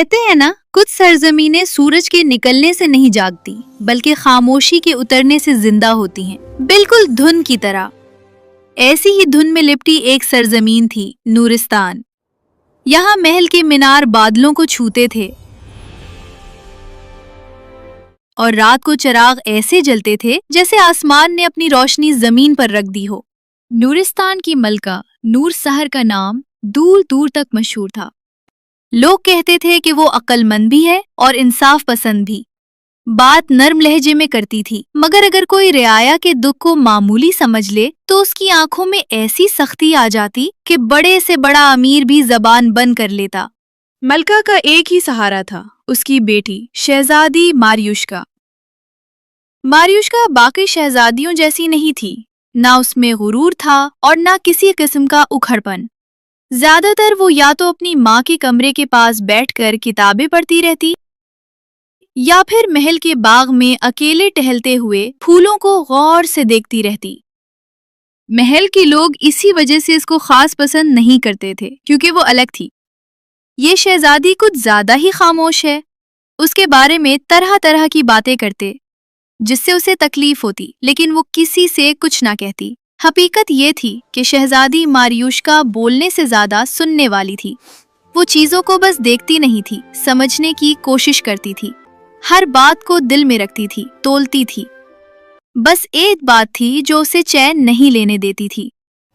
کہتے ہیں نا، کچھ سرزمینیں سورج کے نکلنے سے نہیں جاگتی بلکہ خاموشی کے اترنے سے زندہ ہوتی ہیں، بالکل دھن کی طرح۔ ایسی ہی دھن میں لپٹی ایک سرزمین تھی، نورستان۔ یہاں محل کے مینار بادلوں کو چھوتے تھے اور رات کو چراغ ایسے جلتے تھے جیسے آسمان نے اپنی روشنی زمین پر رکھ دی ہو۔ نورستان کی ملکہ نور سحر کا نام دور دور تک مشہور تھا۔ لوگ کہتے تھے کہ وہ عقل مند بھی ہے اور انصاف پسند بھی۔ بات نرم لہجے میں کرتی تھی، مگر اگر کوئی رعایا کے دکھ کو معمولی سمجھ لے تو اس کی آنکھوں میں ایسی سختی آ جاتی کہ بڑے سے بڑا امیر بھی زبان بند کر لیتا۔ ملکہ کا ایک ہی سہارا تھا، اس کی بیٹی شہزادی ماریوشکا۔ ماریوشکا باقی شہزادیوں جیسی نہیں تھی، نہ اس میں غرور تھا اور نہ کسی قسم کا اکھڑ پن۔ زیادہ تر وہ یا تو اپنی ماں کے کمرے کے پاس بیٹھ کر کتابیں پڑھتی رہتی یا پھر محل کے باغ میں اکیلے ٹہلتے ہوئے پھولوں کو غور سے دیکھتی رہتی۔ محل کے لوگ اسی وجہ سے اس کو خاص پسند نہیں کرتے تھے، کیونکہ وہ الگ تھی۔ یہ شہزادی کچھ زیادہ ہی خاموش ہے، اس کے بارے میں طرح طرح کی باتیں کرتے جس سے اسے تکلیف ہوتی، لیکن وہ کسی سے کچھ نہ کہتی۔ حقیقت یہ تھی کہ شہزادی ماریوشکا بولنے سے زیادہ سننے والی تھی۔ وہ چیزوں کو بس دیکھتی نہیں تھی، سمجھنے کی کوشش کرتی تھی، ہر بات کو دل میں رکھتی تھی، تولتی تھی۔ بس ایک بات تھی جو اسے چین نہیں لینے دیتی تھی،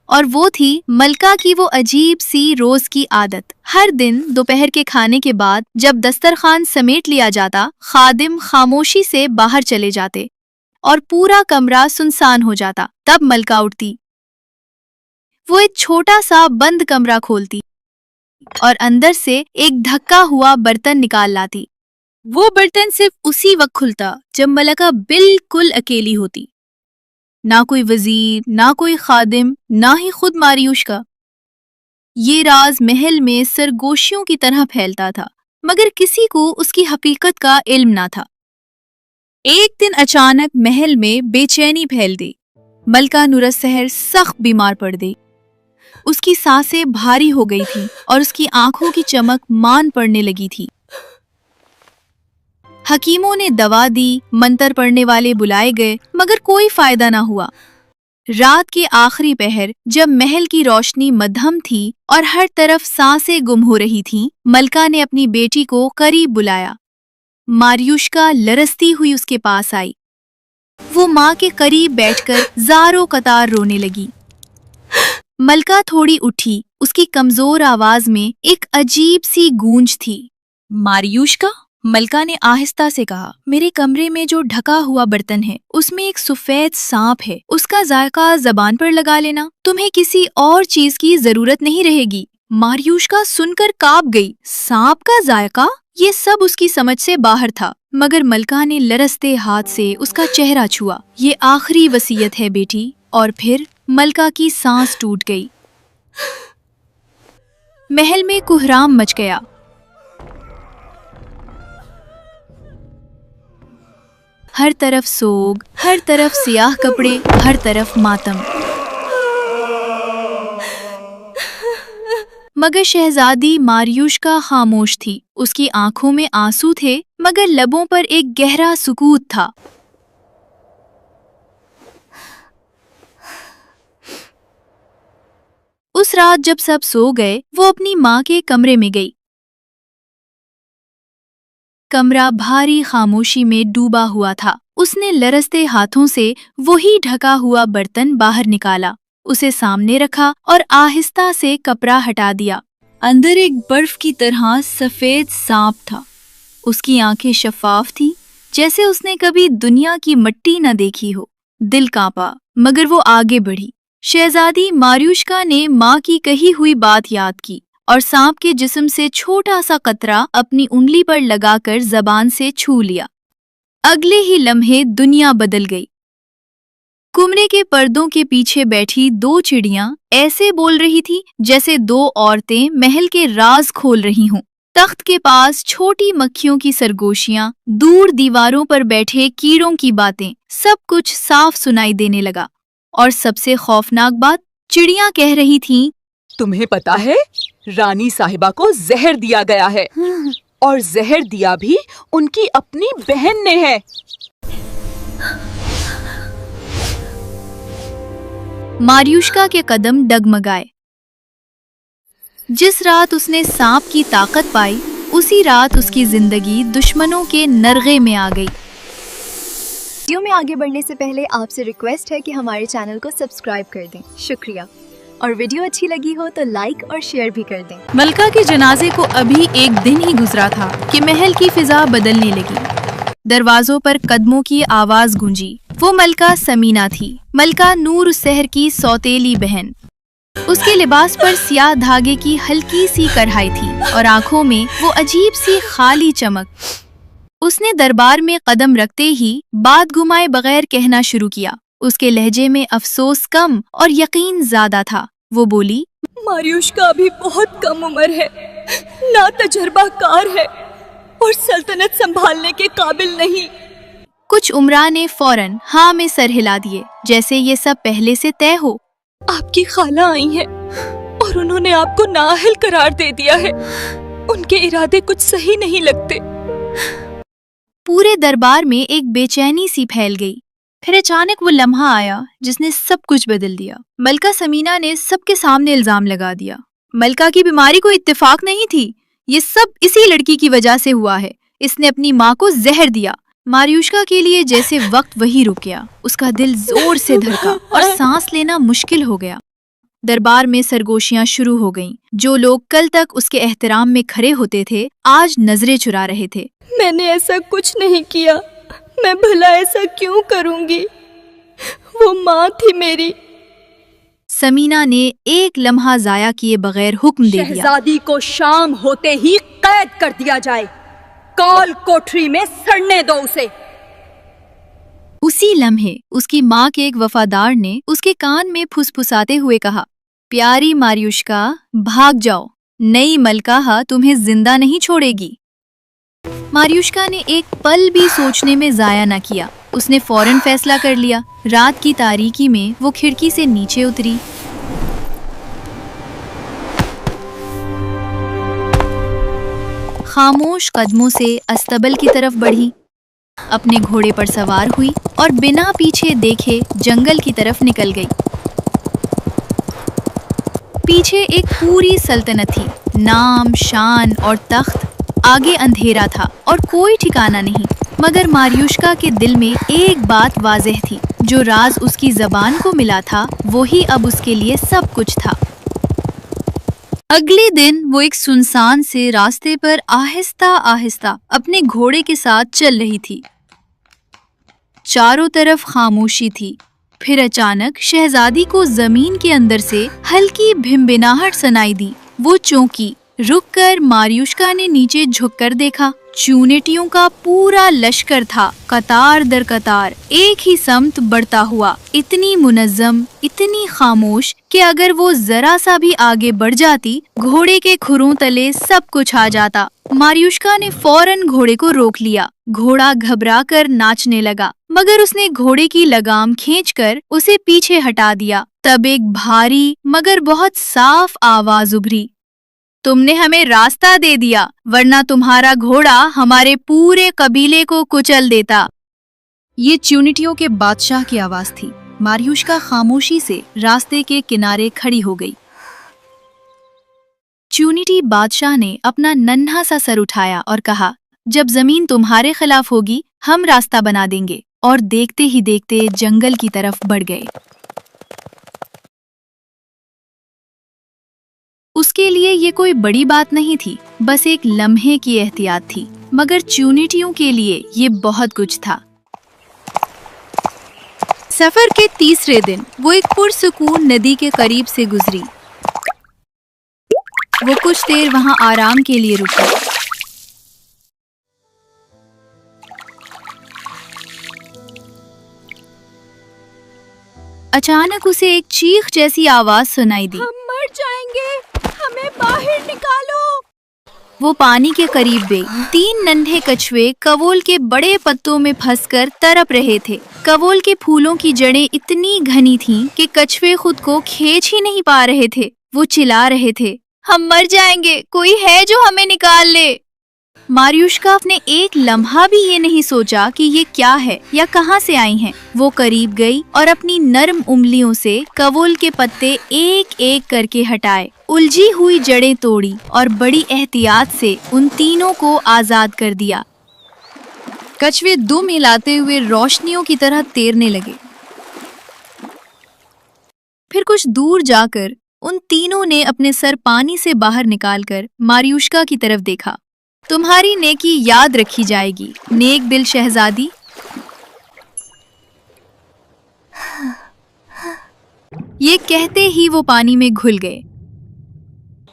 اور وہ تھی ملکہ کی وہ عجیب سی روز کی عادت۔ ہر دن دوپہر کے کھانے کے بعد جب دسترخوان سمیٹ لیا جاتا، خادم خاموشی سے باہر چلے جاتے اور پورا کمرہ سنسان ہو جاتا، تب ملکہ اٹھتی۔ وہ ایک چھوٹا سا بند کمرہ کھولتی اور اندر سے ایک دھکا ہوا برتن نکال لاتی۔ وہ برتن صرف اسی وقت کھلتا جب ملکہ بالکل اکیلی ہوتی، نہ کوئی وزیر، نہ کوئی خادم، نہ ہی خود ماریوشکا۔ یہ راز محل میں سرگوشیوں کی طرح پھیلتا تھا، مگر کسی کو اس کی حقیقت کا علم نہ تھا۔ ایک دن اچانک محل میں بے چینی پھیل گئی۔ ملکہ نور سحر سخت بیمار پڑ گئی۔ اس کی سانسیں بھاری ہو گئی تھیں اور اس کی آنکھوں کی چمک مان پڑنے لگی تھی۔ حکیموں نے دوا دی، منتر پڑھنے والے بلائے گئے، مگر کوئی فائدہ نہ ہوا۔ رات کے آخری پہر جب محل کی روشنی مدھم تھی اور ہر طرف سانسیں گم ہو رہی تھیں، ملکہ نے اپنی بیٹی کو قریب بلایا۔ ماریوشکا لرزتی ہوئی اس کے پاس آئی۔ وہ ماں کے قریب بیٹھ کر زاروں قطار رونے لگی۔ ملکہ تھوڑی اٹھی، اس کی کمزور آواز میں ایک عجیب سی گونج تھی۔ ماریوشکا، ملکہ نے آہستہ سے کہا، میرے کمرے میں جو ڈھکا ہوا برتن ہے اس میں ایک سفید سانپ ہے، اس کا ذائقہ زبان پر لگا لینا، تمہیں کسی اور چیز کی ضرورت نہیں رہے گی۔ ماریوشکا سن کر کانپ گئی۔ سانپ کا ذائقہ؟ یہ سب اس کی سمجھ سے باہر تھا، مگر ملکہ نے لرزتے ہاتھ سے اس کا چہرہ چھوا۔ یہ آخری وصیت ہے بیٹی۔ اور پھر ملکہ کی سانس ٹوٹ گئی۔ محل میں کوہرام مچ گیا۔ ہر طرف سوگ، ہر طرف سیاہ کپڑے، ہر طرف ماتم۔ مگر شہزادی ماریوشکا خاموش تھی۔ اس کی آنکھوں میں آنسو تھے، مگر لبوں پر ایک گہرا سکوت تھا۔ اس رات جب سب سو گئے، وہ اپنی ماں کے کمرے میں گئی۔ کمرہ بھاری خاموشی میں ڈوبا ہوا تھا۔ اس نے لرزتے ہاتھوں سے وہی ڈھکا ہوا برتن باہر نکالا، اسے سامنے رکھا اور آہستہ سے کپڑا ہٹا دیا۔ اندر ایک برف کی طرح سفید سانپ تھا۔ اس کی آنکھیں شفاف تھیں، جیسے اس نے کبھی دنیا کی مٹی نہ دیکھی ہو۔ دل کانپا، مگر وہ آگے بڑھی۔ شہزادی ماریوشکا نے ماں کی کہی ہوئی بات یاد کی اور سانپ کے جسم سے چھوٹا سا قطرہ اپنی انگلی پر لگا کر زبان سے چھو لیا۔ اگلے ہی لمحے دنیا بدل گئی۔ کمرے کے پردوں کے پیچھے بیٹھی دو چڑیاں ایسے بول رہی تھی جیسے دو عورتیں محل کے راز کھول رہی ہوں۔ تخت کے پاس چھوٹی مکھیوں کی سرگوشیاں، دور دیواروں پر بیٹھے کیڑوں کی باتیں، سب کچھ صاف سنائی دینے لگا۔ اور سب سے خوفناک بات، چڑیاں کہہ رہی تھیں، تمہیں پتا ہے رانی صاحبہ کو زہر دیا گیا ہے اور زہر دیا بھی ان کی اپنی بہن نے ہے۔ ماریوشکا کے قدم ڈگمگائے۔ جس رات اس نے سانپ کی طاقت پائی، اسی رات اس کی زندگی دشمنوں کے نرغے میں آ گئی۔ ویڈیو میں آگے بڑھنے سے پہلے آپ سے ریکویسٹ ہے کہ ہمارے چینل کو سبسکرائب کر دیں، شکریہ، اور ویڈیو اچھی لگی ہو تو لائک اور شیئر بھی کر دیں۔ ملکہ کے جنازے کو ابھی ایک دن ہی گزرا تھا کہ محل کی فضا بدلنے لگی۔ دروازوں پر قدموں کی آواز گونجی۔ وہ ملکہ سمینہ تھی، ملکہ نور السحر کی سوتیلی بہن۔ اس کے لباس پر سیاہ دھاگے کی ہلکی سی کڑھائی تھی اور آنکھوں میں وہ عجیب سی خالی چمک۔ اس نے دربار میں قدم رکھتے ہی بات گھمائے بغیر کہنا شروع کیا۔ اس کے لہجے میں افسوس کم اور یقین زیادہ تھا۔ وہ بولی، ماریوشکا ابھی بہت کم عمر ہے، نا تجربہ کار ہے اور سلطنت سنبھالنے کے قابل نہیں۔ کچھ عمرا نے فوراً ہاں میں سر ہلا دیے، جیسے یہ سب پہلے سے طے ہو۔ آپ کی خالہ آئی ہیں اور انہوں نے آپ کو نااہل قرار دے دیا ہے۔ ان کے ارادے کچھ صحیح نہیں لگتے۔ پورے دربار میں ایک بے چینی سی پھیل گئی۔ پھر اچانک وہ لمحہ آیا جس نے سب کچھ بدل دیا۔ ملکہ سمینہ نے سب کے سامنے الزام لگا دیا۔ ملکہ کی بیماری کو اتفاق نہیں تھی، یہ سب اسی لڑکی کی وجہ سے ہوا ہے۔ اس نے اپنی ماں کو زہر دیا۔ ماریوشکا کے لیے جیسے وقت وہی رک گیا۔ اس کا دل زور سے دھڑکا اور سانس لینا مشکل ہو گیا۔ دربار میں سرگوشیاں شروع ہو گئیں۔ جو لوگ کل تک اس کے احترام میں کھڑے ہوتے تھے، آج نظریں چرا رہے تھے۔ میں نے ایسا کچھ نہیں کیا، میں بھلا ایسا کیوں کروں گی؟ وہ ماں تھی میری۔ سمینہ نے ایک لمحہ ضائع کیے بغیر حکم دے دیا، شہزادی کو شام ہوتے ہی قید کر دیا جائے، کال کوٹری میں سڑنے دو اسے۔ اسی لمحے اس کی ماں کے ایک وفادار نے اس کے کان میں پھسپھساتے ہوئے کہا، پیاری ماریوشکا، بھاگ جاؤ، نئی ملکہ تمہیں زندہ نہیں چھوڑے گی۔ ماریوشکا نے ایک پل بھی سوچنے میں ضائع نہ کیا۔ اس نے فوراً فیصلہ کر لیا۔ رات کی تاریکی میں وہ کھڑکی سے نیچے اتری۔ خاموش قدموں سے استبل کی طرف بڑھی، اپنے گھوڑے پر سوار ہوئی اور بنا پیچھے دیکھے جنگل کی طرف نکل گئی۔ پیچھے ایک پوری سلطنت تھی، نام، شان اور تخت۔ آگے اندھیرا تھا اور کوئی ٹھکانہ نہیں، مگر ماریوشکا کے دل میں ایک بات واضح تھی، جو راز اس کی زبان کو ملا تھا وہی اب اس کے لیے سب کچھ تھا۔ اگلے دن وہ ایک سنسان سے راستے پر آہستہ آہستہ اپنے گھوڑے کے ساتھ چل رہی تھی۔ چاروں طرف خاموشی تھی۔ پھر اچانک شہزادی کو زمین کے اندر سے ہلکی بھنبھناہٹ سنائی دی۔ وہ چونکی، رک کر ماریوشکا نے نیچے جھک کر دیکھا۔ چونٹیوں کا پورا لشکر تھا، قطار در قطار، ایک ہی سمت بڑھتا ہوا، اتنی منظم، اتنی خاموش کہ اگر وہ ذرا سا بھی آگے بڑھ جاتی، گھوڑے کے کھروں تلے سب کچھ آ جاتا۔ ماریوشکا نے فوراً گھوڑے کو روک لیا۔ گھوڑا گھبرا کر ناچنے لگا، مگر اس نے گھوڑے کی لگام کھینچ کر اسے پیچھے ہٹا دیا۔ تب ایک بھاری مگر بہت صاف آواز ابھری، تم نے ہمیں راستہ دے دیا، ورنہ تمہارا گھوڑا ہمارے پورے قبیلے کو کچل دیتا۔ یہ چیونٹیوں کے بادشاہ کی آواز تھی۔ ماریوشکا خاموشی سے راستے کے کنارے کھڑی ہو گئی۔ چیونٹی بادشاہ نے اپنا ننھا سا سر اٹھایا اور کہا، جب زمین تمہارے خلاف ہوگی، ہم راستہ بنا دیں گے، اور دیکھتے ہی دیکھتے جنگل کی طرف بڑھ گئے۔ اس کے لیے یہ کوئی بڑی بات نہیں تھی، بس ایک لمحے کی احتیاط تھی، مگر چیونٹیوں کے لیے یہ بہت کچھ تھا۔ سفر کے تیسرے دن وہ ایک پرسکون ندی کے قریب سے گزری۔ وہ کچھ دیر وہاں آرام کے لیے رکی۔ اچانک اسے ایک چیخ جیسی آواز سنائی دی، ہم مر جائیں گے، ہمیں باہر نکالو۔ وہ پانی کے قریب گئی۔ 3 ننھے کچھوے کاول کے بڑے پتوں میں پھنس کر تڑپ رہے تھے۔ کاول کے پھولوں کی جڑیں اتنی گھنی تھیں کہ کچھوے خود کو کھینچ ہی نہیں پا رہے تھے۔ وہ چلا رہے تھے، ہم مر جائیں گے، کوئی ہے جو ہمیں نکال لے۔ मारियुश्का ने एक लम्हा भी ये नहीं सोचा कि ये क्या है या कहाँ से आई हैं। वो करीब गई और अपनी नर्म उंगलियों से कवोल के पत्ते एक एक करके हटाए, उलझी हुई जड़ें तोड़ी और बड़ी एहतियात से उन तीनों को आजाद कर दिया। कछुए दुम हिलाते हुए रोशनियों की तरह तैरने लगे। फिर कुछ दूर जाकर उन तीनों ने अपने सर पानी से बाहर निकालकर मारियुश्का की तरफ देखा। तुम्हारी नेकी याद रखी जाएगी, नेक दिल शहजादी। ये कहते ही वो पानी में घुल गए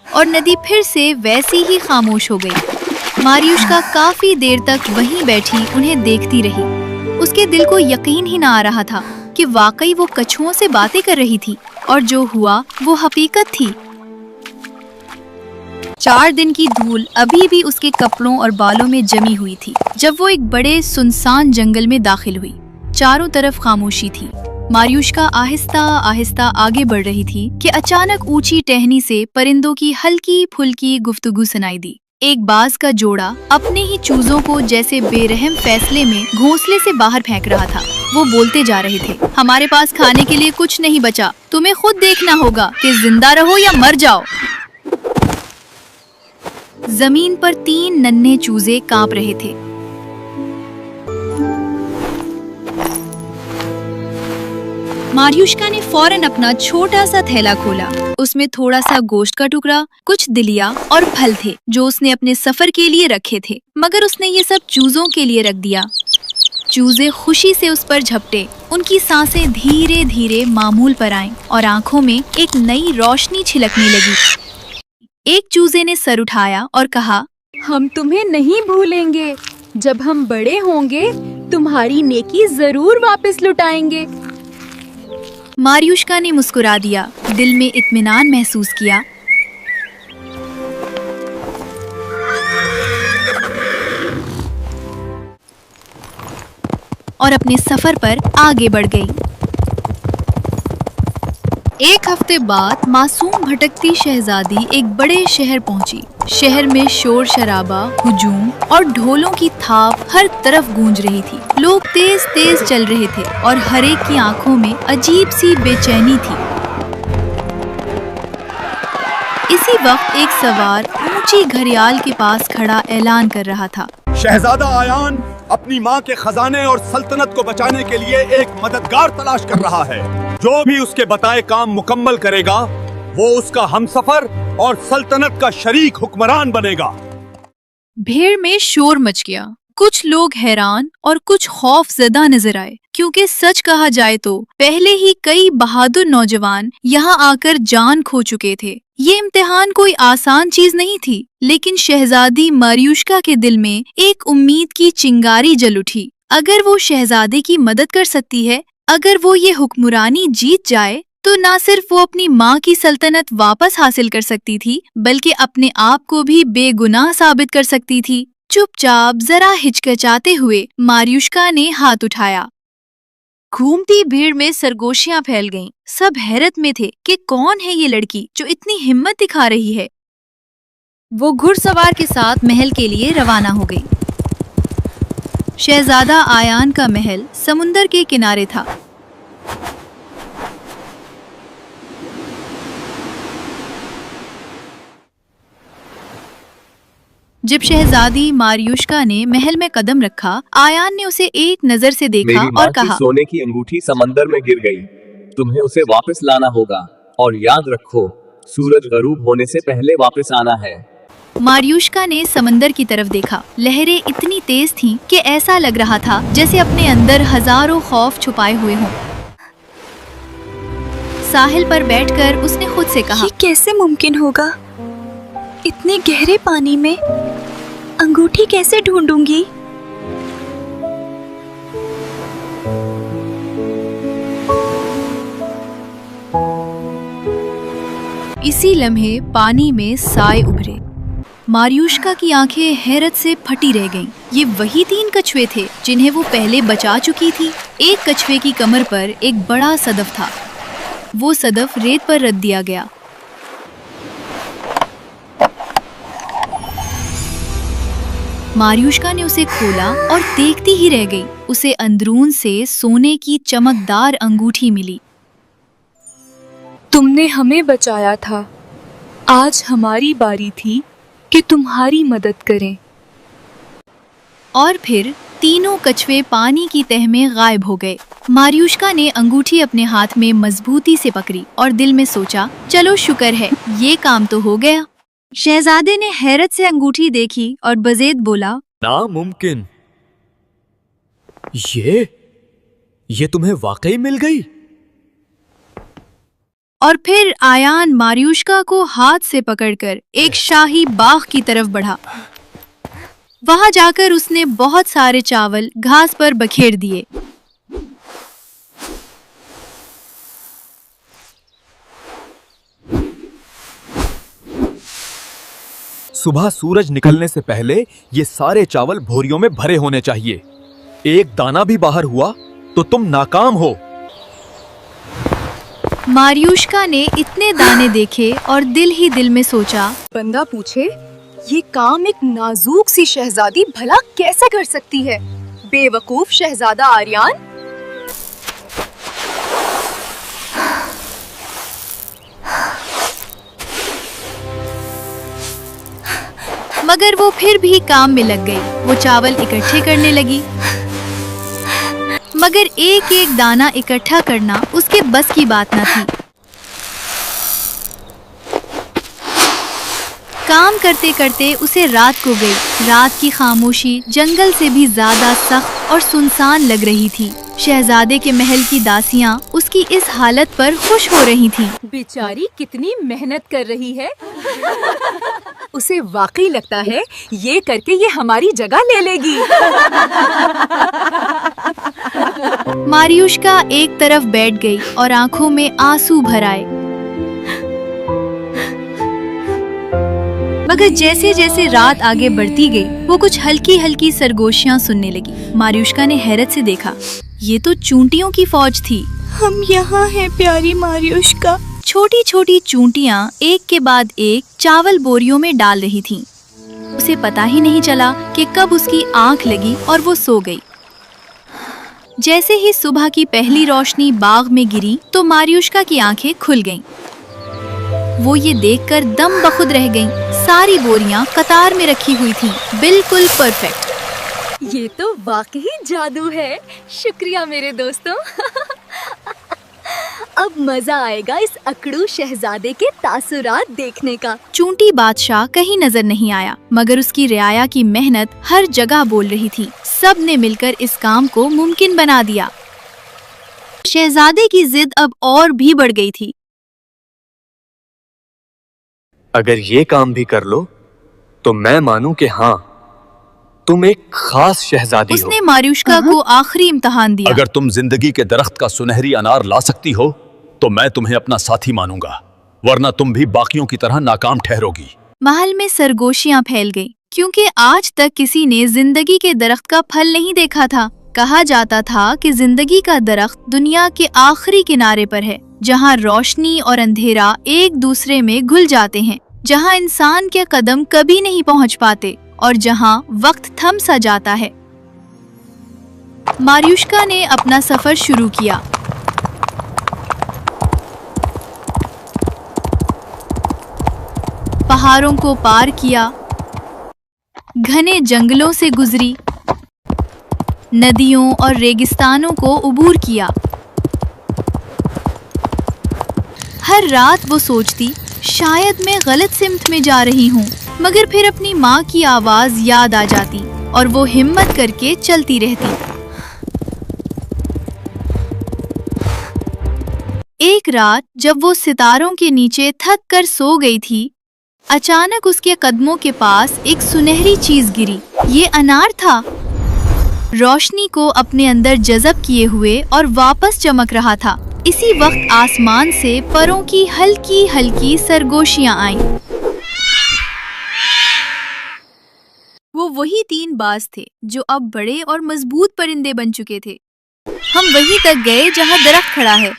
और नदी फिर से वैसी ही खामोश हो गई। मारियुश्का काफी देर तक वहीं बैठी उन्हें देखती रही। उसके दिल को यकीन ही ना आ रहा था कि वाकई वो कछुओं से बातें कर रही थी और जो हुआ वो हकीकत थी। 4 दिन की धूल अभी भी उसके कपड़ों और बालों में जमी हुई थी जब वो एक बड़े सुनसान जंगल में दाखिल हुई। चारों तरफ खामोशी थी। मारियुश्का आहिस्ता आहिस्ता आगे बढ़ रही थी कि अचानक ऊंची टहनी से परिंदों की हल्की फुल्की गुफ्तगू सुनाई दी। एक बाज का जोड़ा अपने ही चूजों को जैसे बेरहम फैसले में घोंसले से बाहर फेंक रहा था। वो बोलते जा रहे थे, हमारे पास खाने के लिए कुछ नहीं बचा, तुम्हें खुद देखना होगा कि जिंदा रहो या मर जाओ। जमीन पर 3 नन्हे चूजे कांप रहे थे। मारियुश्का ने फौरन अपना छोटा सा थैला खोला। उसमें थोड़ा सा गोश्त का टुकड़ा, कुछ दलिया और फल थे जो उसने अपने सफर के लिए रखे थे, मगर उसने ये सब चूजों के लिए रख दिया। चूजे खुशी से उस पर झपटे। उनकी सांसें धीरे धीरे मामूल पर आईं और आंखों में एक नई रोशनी छिलकने लगी। एक चूजे ने सर उठाया और कहा, हम तुम्हें नहीं भूलेंगे। जब हम बड़े होंगे तुम्हारी नेकी जरूर वापस लुटाएंगे। मारियुश्का ने मुस्कुरा दिया, दिल में इत्मीनान महसूस किया। और अपने सफर पर आगे बढ़ गई। एक हफ्ते बाद मासूम भटकती शहजादी एक बड़े शहर पहुंची। शहर में शोर शराबा, हुजूम और ढोलों की थाप हर तरफ गूंज रही थी। लोग तेज तेज चल रहे थे और हर एक की आंखों में अजीब सी बेचैनी थी। इसी वक्त एक सवार ऊंची घड़ियाल के पास खड़ा ऐलान कर रहा था, शहजादा आयान अपनी माँ के खजाने और सल्तनत को बचाने के लिए एक मददगार तलाश कर रहा है। जो भी उसके बताए काम मुकम्मल करेगा वो उसका हमसफर और सल्तनत का शरीक हुक्मरान बनेगा। भीड़ में शोर मच गया। कुछ लोग हैरान और कुछ खौफजदा नजर आए, क्योंकि सच कहा जाए तो पहले ही कई बहादुर नौजवान यहाँ आकर जान खो चुके थे। ये इम्तिहान कोई आसान चीज नहीं थी, लेकिन शहजादी मारियुश्का के दिल में एक उम्मीद की चिंगारी जल उठी। अगर वो शहजादे की मदद कर सकती है, अगर वो ये हुक्मरानी जीत जाए, तो न सिर्फ वो अपनी माँ की सल्तनत वापस हासिल कर सकती थी, बल्कि अपने आप को भी बेगुनाह साबित कर सकती थी। चुपचाप जरा हिचकिचाते हुए मारियुश्का ने हाथ उठाया। घूमती भीड़ में सरगोशियां फैल गईं। सब हैरत में थे कि कौन है ये लड़की जो इतनी हिम्मत दिखा रही है। वो घुड़सवार के साथ महल के लिए रवाना हो गई। शहजादा आयान का महल समुंदर के किनारे था। जब शहजादी मारियुश्का ने महल में कदम रखा, आयान ने उसे एक नजर से देखा और कहा, सोने की अंगूठी समंदर में गिर गई, तुम्हें उसे वापस लाना होगा और याद रखो सूरज गरूब होने से पहले वापस आना है। मारियुश्का ने समंदर की तरफ देखा। लहरें इतनी तेज थीं कि ऐसा लग रहा था जैसे अपने अंदर हजारों खौफ छुपाए हुए हों। साहिल पर बैठकर उसने खुद से कहा, ये कैसे मुमकिन होगा? इतने गहरे पानी में अंगूठी कैसे ढूंढूंगी? इसी लम्हे पानी में साए उभरे। मारियुश्का की आंखें हैरत से फटी रह गईं। ये वही 3 कछुए थे जिन्हें वो पहले बचा चुकी थी। एक कछुए की कमर पर एक बड़ा सदफ था। वो सदफ रेत पर रख दिया गया। मारियुश्का ने उसे खोला और देखती ही रह गई। उसे अंदरून से सोने की चमकदार अंगूठी मिली। तुमने हमें बचाया था, आज हमारी बारी थी कि तुम्हारी मदद करें। और फिर तीनों कछुए पानी की तह में गायब हो गए। मारियुश्का ने अंगूठी अपने हाथ में मजबूती से पकड़ी और दिल में सोचा, चलो शुक्र है, ये काम तो हो गया। शहजादे ने हैरत से अंगूठी देखी और बज़ेद बोला, नामुमकिन, ये तुम्हें वाकई मिल गई? और फिर आयान मारियुश्का को हाथ से पकड़कर एक शाही बाग की तरफ बढ़ा। वहां जाकर उसने बहुत सारे चावल घास पर बखेर दिए। सुबह सूरज निकलने से पहले ये सारे चावल भोरियों में भरे होने चाहिए। एक दाना भी बाहर हुआ तो तुम नाकाम हो। मारियुश्का ने इतने दाने देखे और दिल ही दिल में सोचा, बंदा पूछे, ये काम एक नाजुक सी शहजादी भला कैसे कर सकती है? बेवकूफ शहजादा आर्यान। मगर वो फिर भी काम में लग गई। वो चावल इकट्ठे करने लगी, मगर एक एक दाना इकट्ठा करना उसके बस की बात न थी। काम करते करते उसे रात को गई। रात की खामोशी जंगल से भी ज्यादा सख्त और सुनसान लग रही थी। शहजादे के महल की दासियां उसकी इस हालत पर खुश हो रही थीं। बेचारी कितनी मेहनत कर रही है। उसे वाकई लगता है ये करके ये हमारी जगह ले लेगी। मारियुश्का एक तरफ बैठ गई और आंखों में आंसू भर आए। मगर जैसे जैसे रात आगे बढ़ती गई, वो कुछ हल्की हल्की सरगोशियां सुनने लगी। मारियुश्का ने हैरत से देखा, ये तो चूंटियों की फौज थी। हम यहाँ हैं प्यारी मारियुश्का। छोटी छोटी चूंटियां एक के बाद एक चावल बोरियों में डाल रही थीं। उसे पता ही नहीं चला कि कब उसकी आंख लगी और वो सो गई। जैसे ही सुबह की पहली रोशनी बाग में गिरी तो मारियुश्का की आंखें खुल गईं। वो ये देखकर दम बखुद रह गईं। सारी बोरियां कतार में रखी हुई थीं, बिल्कुल परफेक्ट। ये तो वाकई जादू है। शुक्रिया मेरे दोस्तों। अब मजा आएगा इस अकड़ू शहजादे के तासुरात देखने का। चूंटी बादशाह कहीं नजर नहीं आया, मगर उसकी रियाया की मेहनत हर जगह बोल रही थी। सब ने मिलकर इस काम को मुमकिन बना दिया। शहजादे की जिद अब और भी बढ़ गई थी। अगर ये काम भी कर लो तो मैं मानूं कि हाँ, तुम एक खास शहजादी हो। उसने मारियुश्का को आखिरी इम्तिहान दिया। अगर तुम जिंदगी के दरख्त का सुनहरी अनार ला सकती हो तो मैं तुम्हें अपना साथी मानूंगा, वरना तुम भी बाकियों की तरह नाकाम ठहरोगी। महल में सरगोशियां फैल गईं, क्योंकि आज तक किसी ने जिंदगी के दरख्त का फल नहीं देखा था। कहा जाता था कि जिंदगी का दरख्त दुनिया के आखिरी किनारे पर है, जहाँ रोशनी और अंधेरा एक दूसरे में घुल जाते हैं, जहाँ इंसान के कदम कभी नहीं पहुँच पाते और जहाँ वक्त थम सा जाता है। मारियुश्का ने अपना सफर शुरू किया। पहाड़ों को पार किया, घने जंगलों से गुजरी, नदियों और रेगिस्तानों को उबूर किया। हर रात वो सोचती, शायद मैं गलत सिमत में जा रही हूँ, मगर फिर अपनी माँ की आवाज याद आ जाती और वो हिम्मत करके चलती रहती। एक रात जब वो सितारों के नीचे थक कर सो गई थी, अचानक उसके कदमों के पास एक सुनहरी चीज गिरी। ये अनार था, रोशनी को अपने अंदर जज़ब किए हुए और वापस चमक रहा था। इसी वक्त आसमान से परों की हल्की हल्की सरगोशियां आईं। वो वही 3 बाज थे जो अब बड़े और मजबूत परिंदे बन चुके थे। हम वहीं तक गए जहां दरख्त खड़ा है।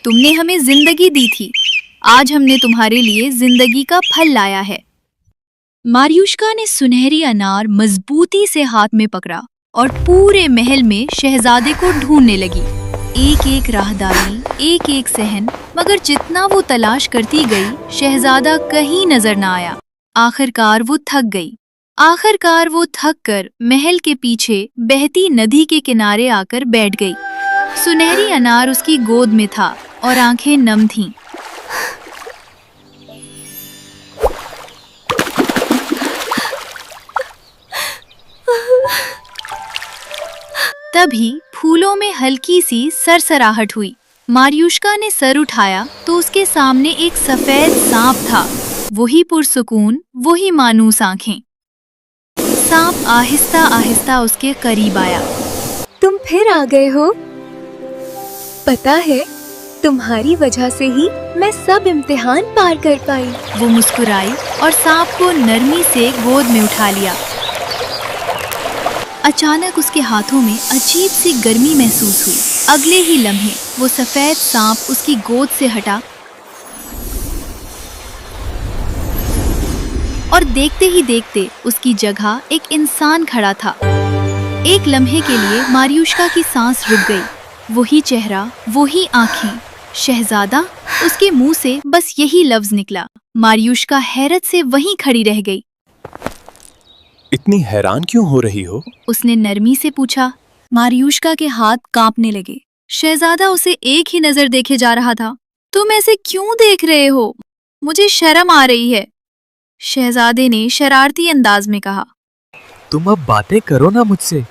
तुमने हमें जिंदगी दी थी, आज हमने तुम्हारे लिए जिंदगी का फल लाया है। मारियुश्का ने सुनहरी अनार मजबूती से हाथ में पकड़ा और पूरे महल में शहजादे को ढूंढने लगी। एक एक राहदारी, एक एक सहन, मगर जितना वो तलाश करती गई शहजादा कहीं नजर न आया। आखिरकार वो थक कर महल के पीछे बहती नदी के किनारे आकर बैठ गई। सुनहरी अनार उसकी गोद में था और आंखें नम थीं। तभी फूलों में हल्की सी सरसराहट हुई। मारियुश्का ने सर उठाया तो उसके सामने एक सफेद सांप था। वही पुरसुकून, वही मानूस आंखें। सांप आहिस्ता आहिस्ता उसके करीब आया। तुम फिर आ गए हो। पता है, तुम्हारी वजह से ही मैं सब इम्तिहान पार कर पाई। वो मुस्कुराई और सांप को नरमी से गोद में उठा लिया। अचानक उसके हाथों में अजीब सी गर्मी महसूस हुई। अगले ही लम्हे वो सफेद सांप उसकी गोद से हटा और देखते ही देखते उसकी जगह एक इंसान खड़ा था। एक लम्हे के लिए मारियुश्का की सांस रुक गई। वही चेहरा, वही आंखें, शहजादा। उसके मुंह से बस यही लफ्ज निकला। मारियुश्का हैरत से वहीं खड़ी रह गई। इतनी हैरान क्यों हो रही हो? उसने नरमी से पूछा। मारियुश्का के हाथ कांपने लगे। शहजादा उसे एक ही नजर देखे जा रहा था। तुम ऐसे क्यों देख रहे हो? मुझे शर्म आ रही है, शहजादे ने शरारती अंदाज में कहा। तुम अब बातें करो ना मुझसे।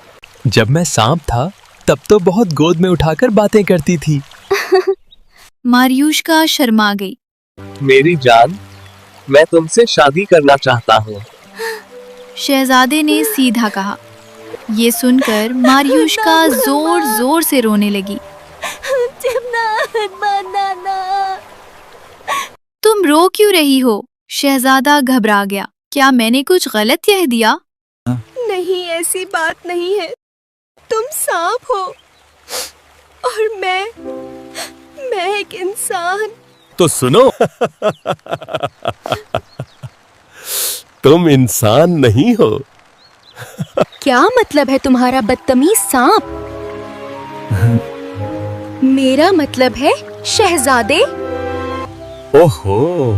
जब मैं सांप था तब तो बहुत गोद में उठाकर बातें करती थी। मारियुश्का शर्मा गई। मेरी जान, मैं तुमसे शादी करना चाहता हूँ। शहजादे ने सीधा कहा। ये सुनकर मारियुश्का जोर जोर से रोने लगी। तुम रो क्यों रही हो? शहजादा घबरा गया। क्या मैंने कुछ गलत कह दिया? नहीं, ऐसी बात नहीं है। तुम सांप हो और मैं एक इंसान। तो सुनो, तुम इंसान नहीं हो। क्या मतलब है तुम्हारा बदतमीज सांप? मेरा मतलब है शहजादे। ओहो,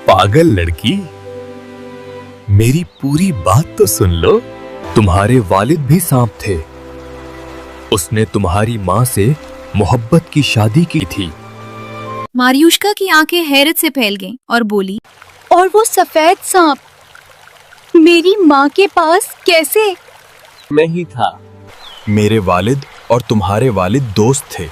पागल लड़की, मेरी पूरी बात तो सुन लो। तुम्हारे वालिद भी सांप थे। उसने तुम्हारी माँ से मोहब्बत की शादी की थी। मारियुश्का की आंखें हैरत से फैल गईं और बोली, और वो सफेद सांप मेरी माँ के पास कैसे? मैं ही था। मेरे वालिद और तुम्हारे वालिद दोस्त थे।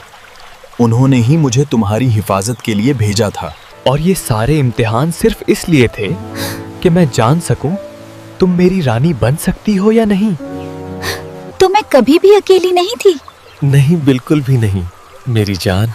उन्होंने ही मुझे तुम्हारी हिफाजत के लिए भेजा था। और ये सारे इम्तिहान सिर्फ इसलिए थे कि मैं जान सकूं तुम मेरी रानी बन सकती हो या नहीं। तो मैं कभी भी अकेली नहीं थी। नहीं, बिल्कुल भी नहीं मेरी जान।